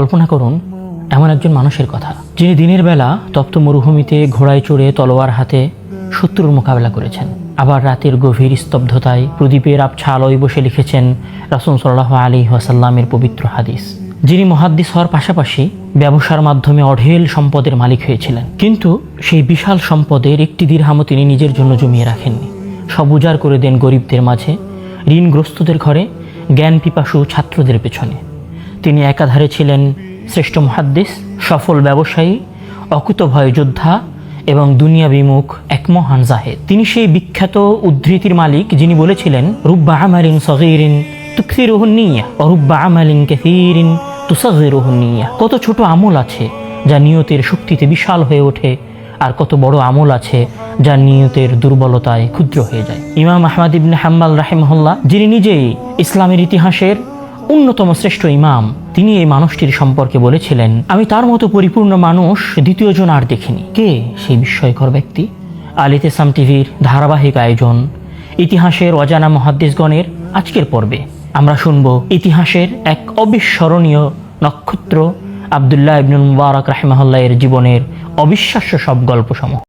কল্পনা করুন এমন একজন মানুষের কথা, যিনি দিনের বেলা তপ্ত মরুভূমিতে ঘোড়ায় চড়ে তলোয়ার হাতে শত্রুর মোকাবেলা করেছেন, আবার রাতের গভীর স্তব্ধতায় প্রদীপের আবছা আলোয় বসে লিখেছেন রাসূল সাল্লাল্লাহু আলাইহি ওয়াসাল্লামের পবিত্র হাদিস। যিনি মুহাদ্দিস হওয়ার পাশাপাশি ব্যবসার মাধ্যমে অঢেল সম্পদের মালিক হয়েছিলেন, কিন্তু সেই বিশাল সম্পদের একটি দিরহামও তিনি নিজের জন্য জমিয়ে রাখেননি। সব উজাড় করে দেন গরিবদের মাঝে, ঋণগ্রস্তদের ঘরে, জ্ঞান পিপাসু ছাত্রদের পেছনে। তিনি একাধারে ছিলেন শ্রেষ্ঠ মুহাদ্দিস, সফল ব্যবসায়ী, অকুতভয় যোদ্ধা এবং দুনিয়া বিমুখ এক মহান জাহেদ। তিনি সেই বিখ্যাত উদ্ধৃতির মালিক যিনি বলেছিলেন, রুব্বা আমালিন সগীরিন তুকসিরুহুন নিয়্যাহ ওয়া রুব্বা আমালিন কাসীরিন তুসাগিরুহুন নিয়্যাহ। কত ছোট আমল আছে যা নিয়তের শক্তিতে বিশাল হয়ে ওঠে, আর কত বড় আমল আছে যা নিয়তের দুর্বলতায় ক্ষুদ্র হয়ে যায়। ইমাম আহমদ ইবনে হাম্বল রাহিমাহুল্লাহ, যিনি নিজেই ইসলামের ইতিহাসের অন্যতম শ্রেষ্ঠ ইমাম, তিনি এই মানুষটির সম্পর্কে বলেছিলেন, আমি তার মতো পরিপূর্ণ মানুষ দ্বিতীয়জন আর দেখিনি। কে সেই বিস্ময়কর ব্যক্তি? আল ইতিসাম টিভির ধারাবাহিক আয়োজন ইতিহাসের অজানা মুহাদ্দিসগণের আজকের পর্বে আমরা শুনব ইতিহাসের এক অবিস্মরণীয় নক্ষত্র আব্দুল্লাহ ইবনুল মুবারক রাহিমাহুল্লাহ এর জীবনের অবিশ্বাস্য সব গল্পসমূহ।